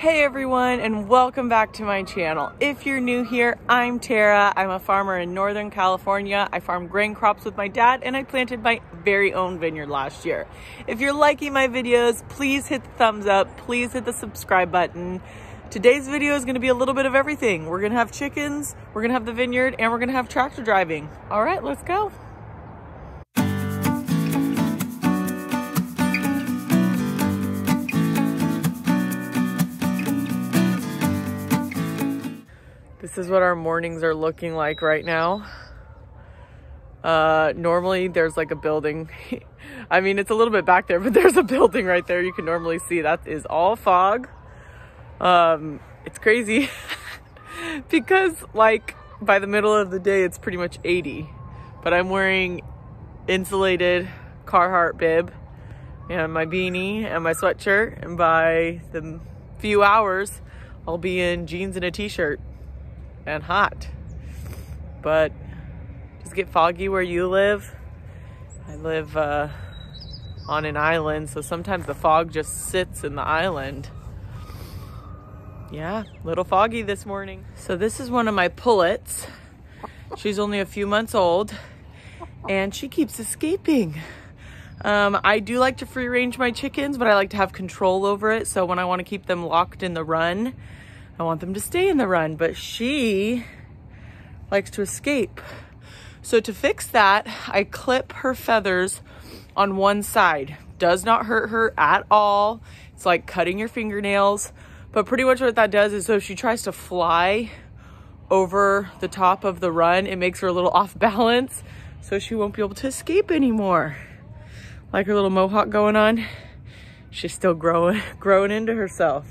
Hey everyone, and welcome back to my channel. If you're new here, I'm Tara. I'm a farmer in Northern California. I farm grain crops with my dad, and I planted my very own vineyard last year. If you're liking my videos, please hit the thumbs up. Please hit the subscribe button. Today's video is gonna be a little bit of everything. We're gonna have chickens, we're gonna have the vineyard, and we're gonna have tractor driving. All right, let's go. This is what our mornings are looking like right now. Normally there's like a building. I mean, it's a little bit back there, but there's a building right there you can normally see. That is all fog. It's crazy because like by the middle of the day, it's pretty much 80, but I'm wearing insulated Carhartt bib and my beanie and my sweatshirt. And by the few hours, I'll be in jeans and a t-shirt. And hot. But does it get foggy where you live? I live on an island, so sometimes the fog just sits in the island. Yeah, a little foggy this morning. So this is one of my pullets. She's only a few months old and she keeps escaping. I do like to free range my chickens, but I like to have control over it. So when I want to keep them locked in the run, I want them to stay in the run, but she likes to escape. So to fix that, I clip her feathers on one side. Does not hurt her at all. It's like cutting your fingernails, but pretty much what that does is so if she tries to fly over the top of the run, it makes her a little off balance, so she won't be able to escape anymore. Like her little mohawk going on. She's still growing into herself,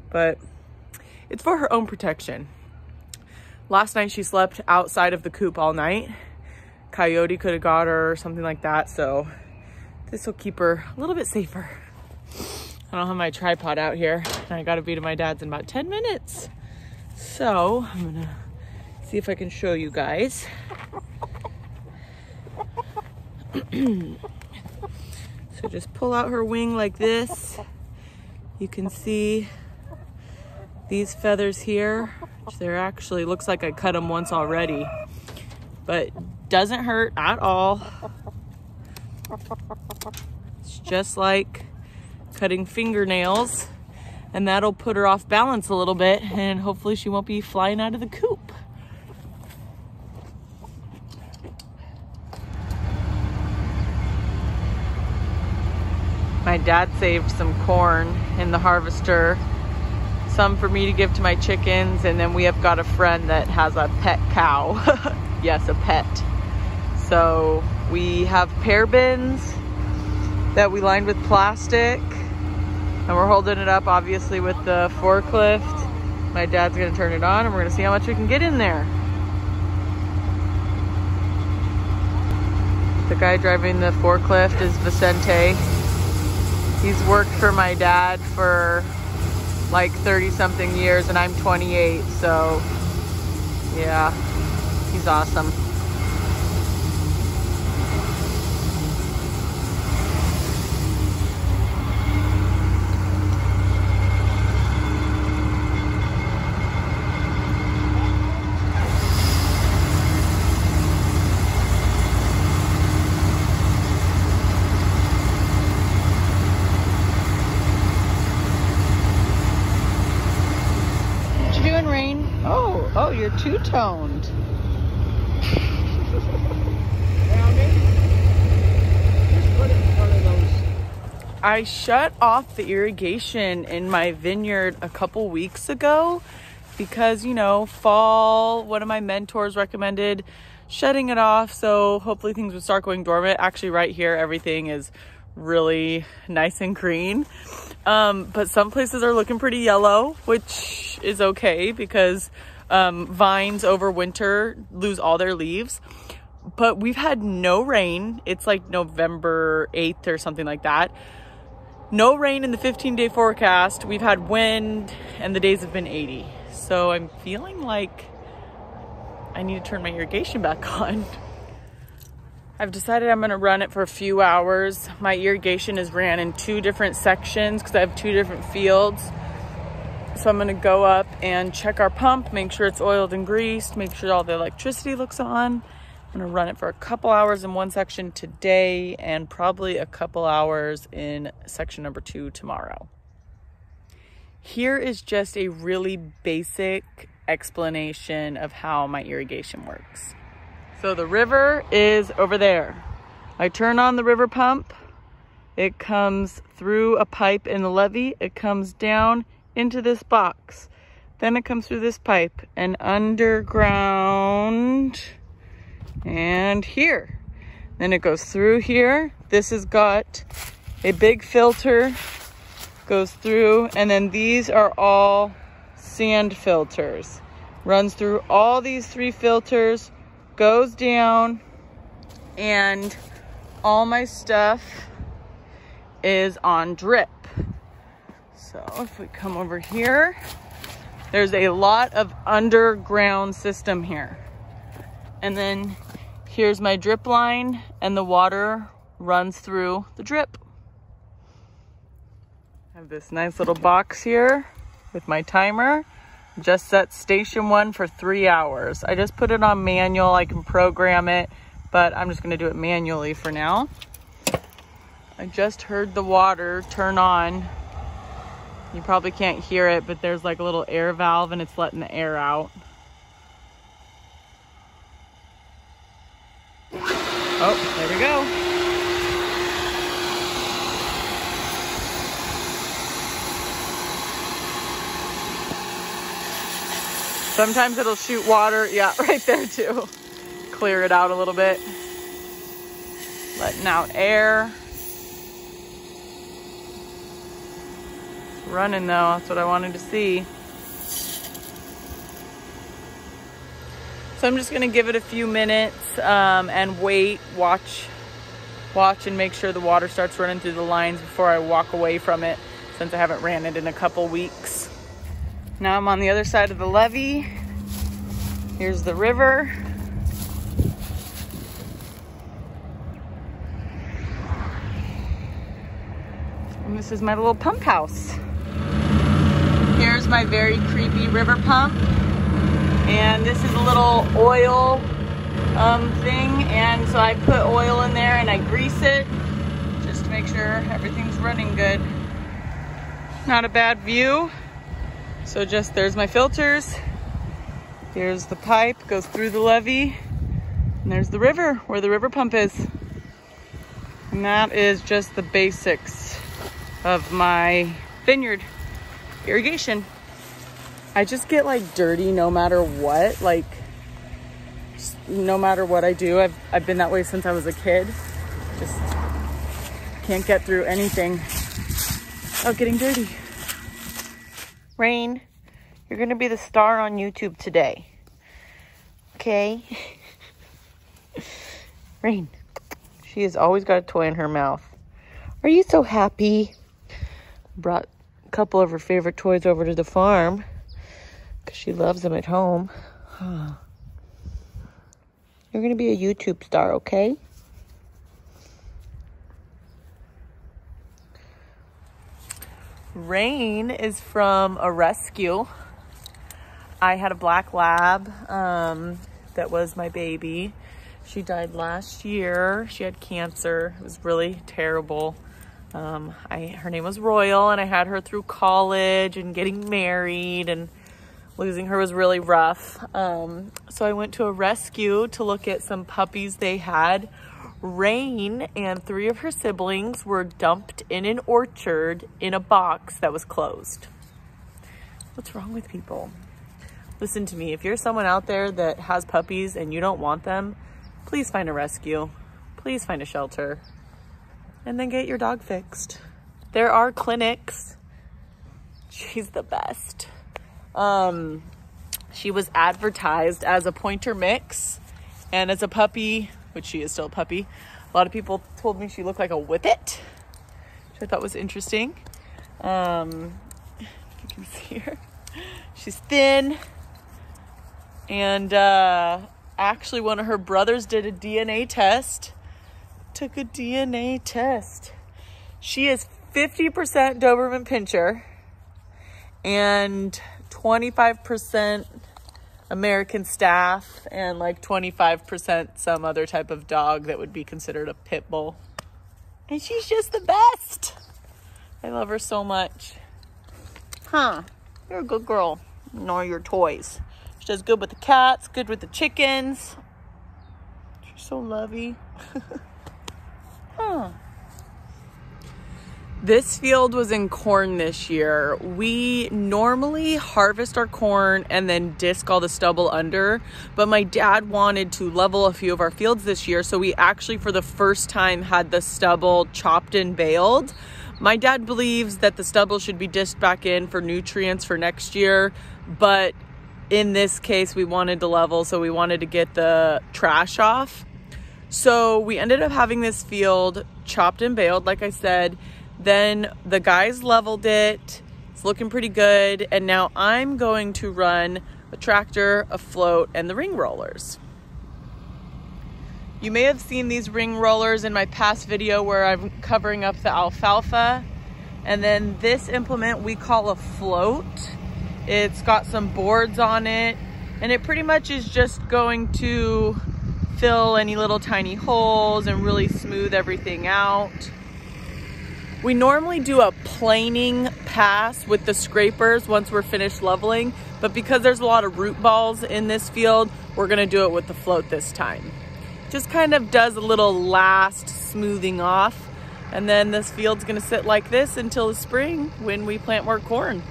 but it's for her own protection. Last night she slept outside of the coop all night. Coyote could have got her or something like that, so this will keep her a little bit safer. I don't have my tripod out here, and I gotta be to my dad's in about 10 minutes. So I'm gonna see if I can show you guys. So just pull out her wing like this. You can see these feathers here, which they're actually, looks like I cut them once already, but doesn't hurt at all. It's just like cutting fingernails, and that'll put her off balance a little bit, and hopefully she won't be flying out of the coop. My dad saved some corn in the harvester, some for me to give to my chickens, and then we have got a friend that has a pet cow. Yes, a pet. So we have pear bins that we lined with plastic, and we're holding it up obviously with the forklift. My dad's gonna turn it on and we're gonna see how much we can get in there. The guy driving the forklift is Vicente. He's worked for my dad for like 30 something years, and I'm 28, so yeah, he's awesome. Oh, you're two-toned. I shut off the irrigation in my vineyard a couple weeks ago because, you know, fall, one of my mentors recommended shutting it off, so hopefully things would start going dormant. Actually, right here, everything is really nice and green. But some places are looking pretty yellow, which is okay because vines over winter lose all their leaves. But we've had no rain. It's like November 8th or something like that. No rain in the 15-day forecast. We've had wind and the days have been 80. So I'm feeling like I need to turn my irrigation back on. I've decided I'm gonna run it for a few hours. My irrigation is ran in 2 different sections because I have 2 different fields. So I'm gonna go up and check our pump, make sure it's oiled and greased, make sure all the electricity looks on. I'm gonna run it for a couple hours in one section today and probably a couple hours in section number 2 tomorrow. Here is just a really basic explanation of how my irrigation works. So the river is over there. I turn on the river pump. It comes through a pipe in the levee. It comes down into this box. Then it comes through this pipe and underground and here. Then it goes through here. This has got a big filter, goes through, and then these are all sand filters. Runs through all these 3 filters, goes down, and all my stuff is on drip. So if we come over here, there's a lot of underground system here. And then here's my drip line, and the water runs through the drip. I have this nice little box here with my timer. Just set station 1 for 3 hours. I just put it on manual. I can program it, but I'm just gonna do it manually for now. I just heard the water turn on. You probably can't hear it, but there's like a little air valve and it's letting the air out. Oh, there we go. Sometimes it'll shoot water. Yeah, right there too. Clear it out a little bit. Letting out air. It's running though, that's what I wanted to see. So I'm just gonna give it a few minutes and wait, watch and make sure the water starts running through the lines before I walk away from it, since I haven't ran it in a couple weeks. Now I'm on the other side of the levee. Here's the river. And this is my little pump house. Here's my very creepy river pump. And this is a little oil thing. And so I put oil in there and I grease it just to make sure everything's running good. Not a bad view. So just, there's my filters. Here's the pipe, goes through the levee. And there's the river, where the river pump is. And that is just the basics of my vineyard irrigation. I just get like dirty no matter what, like just no matter what I do. I've been that way since I was a kid. Just can't get through anything without getting dirty. Rain, you're gonna be the star on YouTube today. Okay? Rain, she has always got a toy in her mouth. Are you so happy? Brought a couple of her favorite toys over to the farm because she loves them at home. You're gonna be a YouTube star, okay? Rain is from a rescue. I had a black lab that was my baby. She died last year. She had cancer. It was really terrible. Her name was Royal, and I had her through college and getting married, and losing her was really rough. So I went to a rescue to look at some puppies they had. Rain and 3 of her siblings were dumped in an orchard in a box that was closed. What's wrong with people? Listen to me. If you're someone out there that has puppies and you don't want them, please find a rescue. Please find a shelter. And then get your dog fixed. There are clinics. She's the best. She was advertised as a pointer mix and as a puppy, which she is still a puppy. A lot of people told me she looked like a whippet, which I thought was interesting. If you can see her, she's thin. And actually one of her brothers did a DNA test, took a DNA test. She is 50% Doberman Pinscher and 25% American staff, and like 25% some other type of dog that would be considered a pit bull. And she's just the best. I love her so much. Huh, you're a good girl. Ignore your toys. She does good with the cats, good with the chickens. She's so lovey. Huh. This field was in corn this year. We normally harvest our corn and then disc all the stubble under, but my dad wanted to level a few of our fields this year, so we actually for the first time had the stubble chopped and baled. My dad believes that the stubble should be disked back in for nutrients for next year, but in this case we wanted to level, so we wanted to get the trash off. So we ended up having this field chopped and baled, like I said. Then the guys leveled it. It's looking pretty good. And now I'm going to run a tractor, a float, and the ring rollers. You may have seen these ring rollers in my past video where I'm covering up the alfalfa. And then this implement we call a float. It's got some boards on it, and it pretty much is just going to fill any little tiny holes and really smooth everything out. We normally do a planing pass with the scrapers once we're finished leveling, but because there's a lot of root balls in this field, we're gonna do it with the float this time. Just kind of does a little last smoothing off, and then this field's gonna sit like this until the spring when we plant more corn.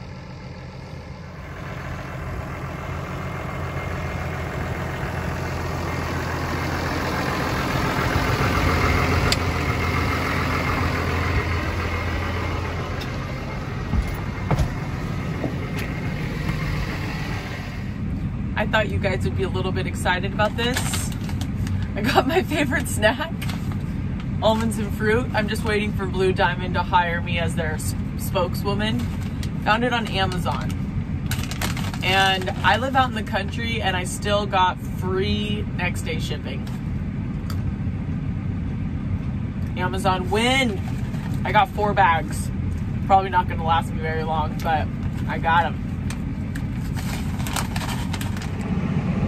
I thought you guys would be a little bit excited about this. I got my favorite snack, almonds and fruit. I'm just waiting for Blue Diamond to hire me as their spokeswoman. Found it on Amazon. And I live out in the country and I still got free next day shipping. Amazon win! I got 4 bags. Probably not gonna last me very long, but I got them.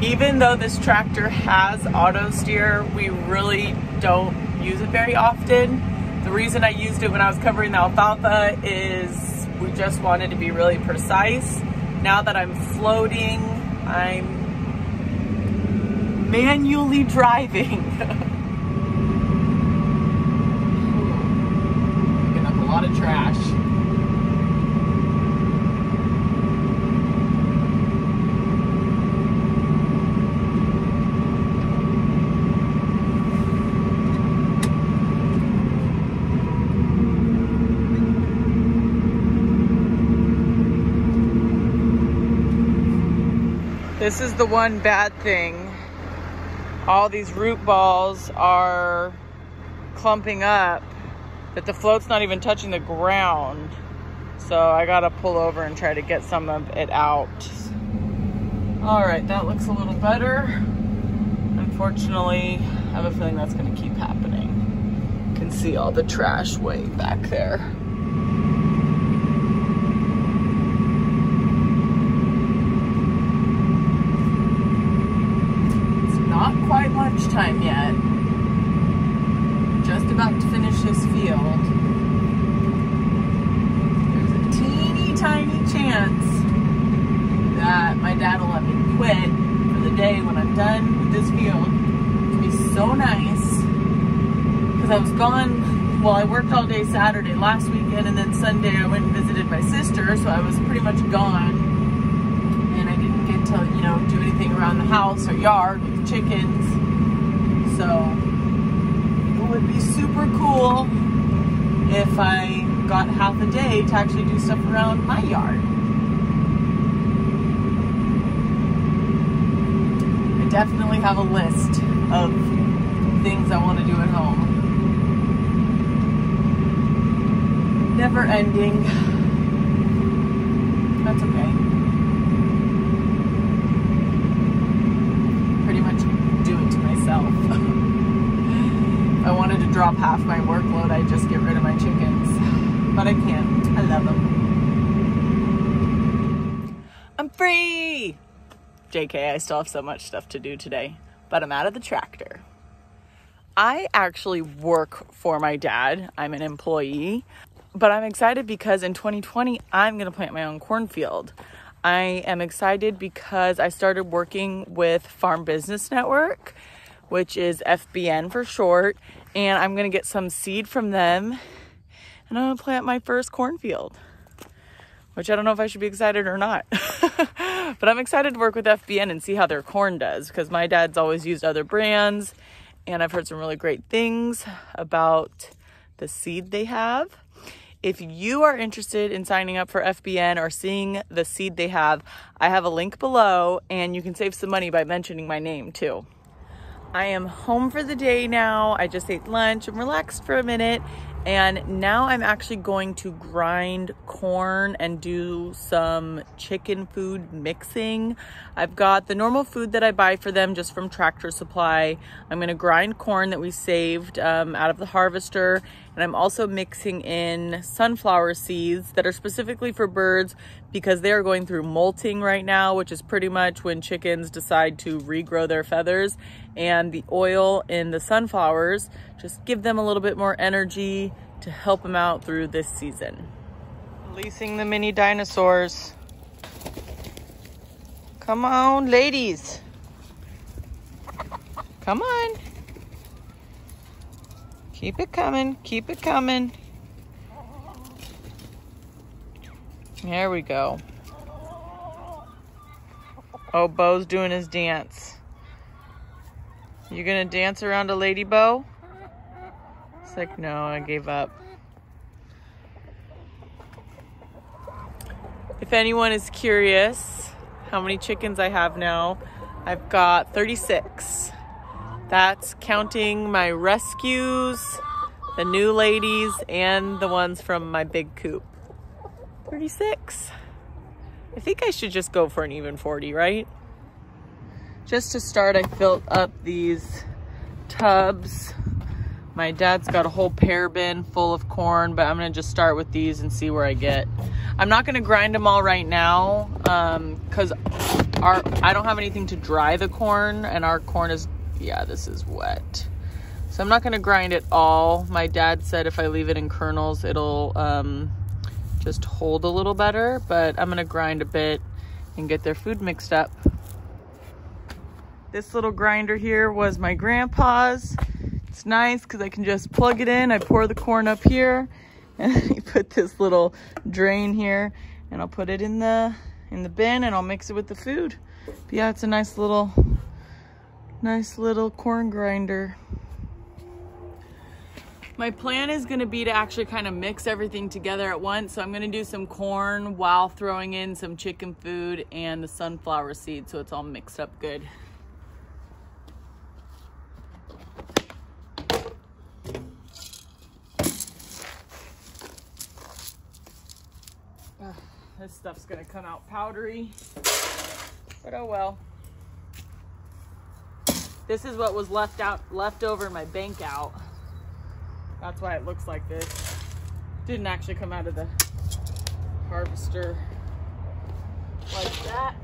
Even though this tractor has auto steer, we really don't use it very often. The reason I used it when I was covering the alfalfa is we just wanted to be really precise. Now that I'm floating, I'm manually driving. Picking up a lot of trash. This is the one bad thing. All these root balls are clumping up, but the float's not even touching the ground. So I gotta pull over and try to get some of it out. All right, that looks a little better. Unfortunately, I have a feeling that's gonna keep happening. You can see all the trash way back there. Not quite lunchtime yet. Just about to finish this field. There's a teeny tiny chance that my dad will let me quit for the day when I'm done with this field. It'll be so nice. Because I was gone, well, I worked all day Saturday last weekend, and then Sunday I went and visited my sister, so I was pretty much gone. And I didn't get to, you know, do anything around the house or yard with the chickens. So it would be super cool if I got half a day to actually do stuff around my yard. I definitely have a list of things I want to do at home. Never ending. That's okay. Pretty much do it to myself. If I wanted to drop half my workload, I'd just get rid of my chickens. But I can't. I love them. free. JK, I still have so much stuff to do today, but I'm out of the tractor. I actually work for my dad. I'm an employee, but I'm excited because in 2020, I'm going to plant my own cornfield. I am excited because I started working with Farm Business Network, which is FBN for short, and I'm going to get some seed from them, and I'm going to plant my first cornfield, which I don't know if I should be excited or not. But I'm excited to work with FBN and see how their corn does, because my dad's always used other brands, and I've heard some really great things about the seed they have. If you are interested in signing up for FBN or seeing the seed they have, I have a link below, and you can save some money by mentioning my name too. I am home for the day now. I just ate lunch and relaxed for a minute, and now I'm actually going to grind corn and do some chicken food mixing. I've got the normal food that I buy for them just from Tractor Supply. I'm gonna grind corn that we saved out of the harvester, and I'm also mixing in sunflower seeds that are specifically for birds because they are going through molting right now, which is pretty much when chickens decide to regrow their feathers, and the oil in the sunflowers just give them a little bit more energy to help them out through this season. Releasing the mini dinosaurs. Come on, ladies. Come on. Keep it coming, keep it coming. There we go. Oh, Bo's doing his dance. You gonna dance around a lady, Bo? It's like, no, I gave up. If anyone is curious how many chickens I have now, I've got 36. That's counting my rescues, the new ladies, and the ones from my big coop. 36. I think I should just go for an even 40, right? Just to start, I filled up these tubs. My dad's got a whole pear bin full of corn, but I'm gonna just start with these and see where I get. I'm not gonna grind them all right now because I don't have anything to dry the corn, and our corn is, yeah, this is wet. So I'm not gonna grind it all. My dad said if I leave it in kernels, it'll just hold a little better, but I'm gonna grind a bit and get their food mixed up. This little grinder here was my grandpa's. It's nice because I can just plug it in. I pour the corn up here, and you put this little drain here, and I'll put it in the bin, and I'll mix it with the food. But yeah, it's a nice little corn grinder. My plan is gonna be to actually kind of mix everything together at once. So I'm gonna do some corn while throwing in some chicken food and the sunflower seed, so it's all mixed up good. This stuff's gonna come out powdery, but oh well. This is what was left over in my bank out. That's why it looks like this. Didn't actually come out of the harvester like that.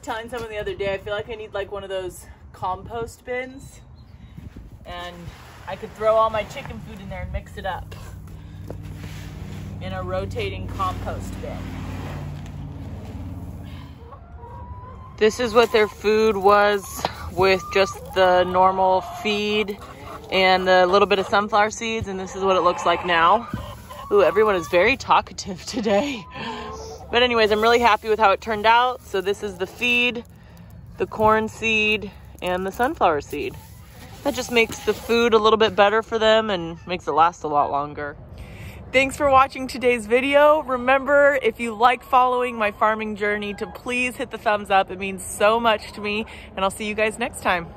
telling someone the other day, I feel like I need like one of those compost bins, and I could throw all my chicken food in there and mix it up in a rotating compost bin. This is what their food was with just the normal feed and the little bit of sunflower seeds, and this is what it looks like now. Ooh, everyone is very talkative today. But anyways, I'm really happy with how it turned out. So this is the feed, the corn seed, and the sunflower seed. That just makes the food a little bit better for them and makes it last a lot longer. Thanks for watching today's video. Remember, if you like following my farming journey, to please hit the thumbs up. It means so much to me, and I'll see you guys next time.